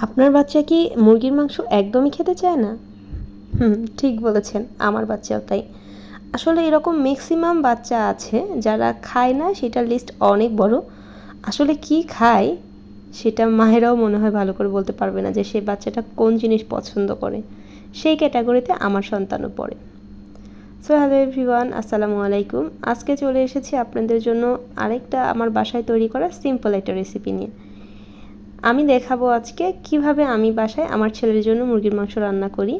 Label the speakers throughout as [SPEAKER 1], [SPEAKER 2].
[SPEAKER 1] আপনার বাচ্চা কি মুরগির মাংস একদমই খেতে চায় না? ঠিক বলেছেন, আমার বাচ্চাও তাই। আসলে এরকম ম্যাক্সিমাম বাচ্চা আছে যারা খায় না, সেটার লিস্ট অনেক বড়। আসলে কি খায় সেটা মায়েরাও মনে হয় ভালো করে বলতে পারবে না যে সে বাচ্চাটা কোন জিনিস পছন্দ করে। সেই ক্যাটাগরিতে আমার সন্তানও পড়ে। সো হ্যালো এভরিওয়ান, আসসালামু আলাইকুম। আজকে চলে এসেছি আপনাদের জন্য আরেকটা আমার বাসায় তৈরি করা সিম্পল একটা রেসিপি নিয়ে। আমি দেখাবো আজকে কিভাবে আমি বাসায় আমার ছেলের জন্য মুরগির মাংস রান্না করি,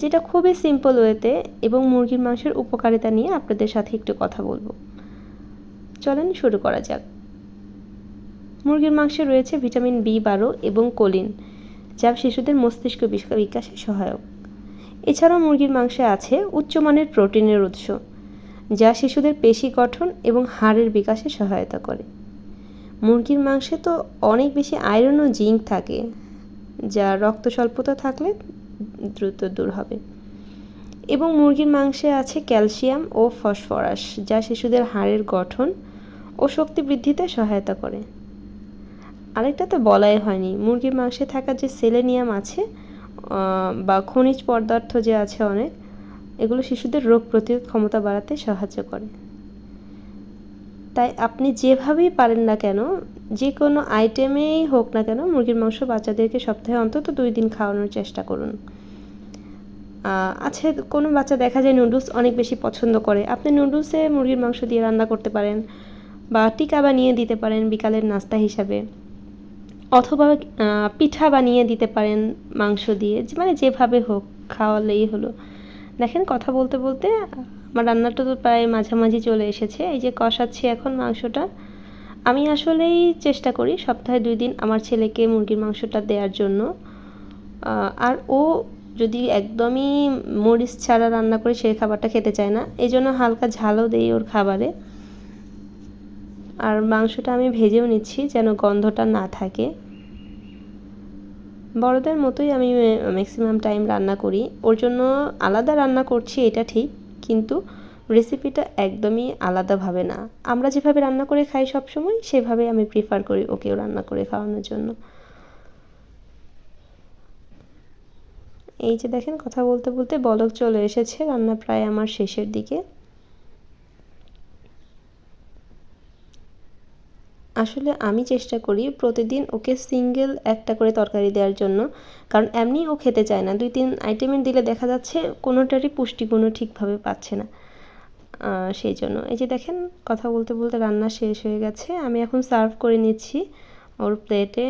[SPEAKER 1] যেটা খুবই সিম্পল ওয়েতে, এবং মুরগির মাংসের উপকারিতা নিয়ে আপনাদের সাথে একটু কথা বলবো। চলেন শুরু করা যাক। মুরগির মাংসে রয়েছে ভিটামিন বি12 এবং কোলিন, যা শিশুদের মস্তিষ্ক বিকাশে সহায়ক। এছাড়াও মুরগির মাংসে আছে উচ্চমানের প্রোটিনের উৎস, যা শিশুদের পেশি গঠন এবং হাড়ের বিকাশে সহায়তা করে। মুরগির মাংসে তো অনেক বেশি আয়রন ও জিঙ্ক থাকে, যা রক্ত স্বল্পতা থাকলে দ্রুত দূর হবে। এবং মুরগির মাংসে আছে ক্যালসিয়াম ও ফসফরাস, যা শিশুদের হাড়ের গঠন ও শক্তি বৃদ্ধিতে সহায়তা করে। আরেকটা তো বলাই হয়নি, মুরগির মাংসে থাকা যে সেলেনিয়াম আছে বা খনিজ পদার্থ যে আছে অনেক, এগুলো শিশুদের রোগ প্রতিরোধ ক্ষমতা বাড়াতে সাহায্য করে। তাই আপনি যেভাবেই পারেন না কেন, যে কোনো আইটেমেই হোক না কেন, মুরগির মাংস বাচ্চাদেরকে সপ্তাহে অন্তত 2 দিন খাওয়ানোর চেষ্টা করুন। আচ্ছা, কোনো বাচ্চা দেখা যায় নুডলস অনেক বেশি পছন্দ করে, আপনি নুডলসে মুরগির মাংস দিয়ে রান্না করতে পারেন, বা টিকা বানিয়ে দিতে পারেন বিকালের নাস্তা হিসাবে, অথবা পিঠা বানিয়ে দিতে পারেন মাংস দিয়ে, মানে যেভাবে হোক খাওয়ালেই হলো। দেখেন, কথা বলতে বলতে আমার রান্নাটা তো প্রায় মাঝামাঝি চলে এসেছে। এই যে কষাচ্ছি এখন মাংসটা। আমি আসলেই চেষ্টা করি সপ্তাহে 2 দিন আমার ছেলেকে মুরগির মাংসটা দেওয়ার জন্য। আর ও যদি একদমই মরিচ ছাড়া রান্না করে সেই খাবারটা খেতে চায় না, এই জন্য হালকা ঝালও দেই ওর খাবারে। আর মাংসটা আমি ভেজেও নিচ্ছি যেন গন্ধটা না থাকে। বড়দের মতোই আমি ম্যাক্সিমাম টাইম রান্না করি। ওর জন্য আলাদা রান্না করছি এটা ঠিক, কিন্তু রেসিপিটা একদমই আলাদাভাবে না। আমরা যেভাবে রান্না করে খাই সবসময়, সেভাবে আমি প্রিফার করি ওকেও রান্না করে খাওয়ানোর জন্য। এই যে দেখেন, কথা বলতে বলতে বলক চলে এসেছে, রান্না প্রায় আমার শেষের দিকে। আসলে আমি চেষ্টা করি প্রতিদিন ওকে সিঙ্গেল একটা করে তরকারি দেওয়ার জন্য, কারণ এমনি ও খেতে চায় না। 2-3 আইটেমের দিলে দেখা যাচ্ছে কোনোটারই পুষ্টিগুণও ঠিকভাবে পাচ্ছে না। সেই জন্য এই যে দেখেন, কথা বলতে বলতে রান্না শেষ হয়ে গেছে। আমি এখন সার্ভ করে নিচ্ছি ওর প্লেটে।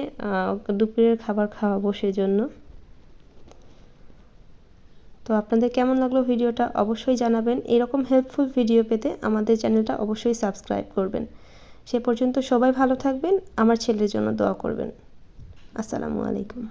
[SPEAKER 1] দুপুরের খাবার খাওয়াবো সেজন্য। তো আপনাদের কেমন লাগলো ভিডিওটা অবশ্যই জানাবেন। এরকম হেল্পফুল ভিডিও পেতে আমাদের চ্যানেলটা অবশ্যই সাবস্ক্রাইব করবেন। সে পর্যন্ত সবাই ভালো থাকবেন, আমার ছেলের জন্য দোয়া করবেন। আসসালামু আলাইকুম।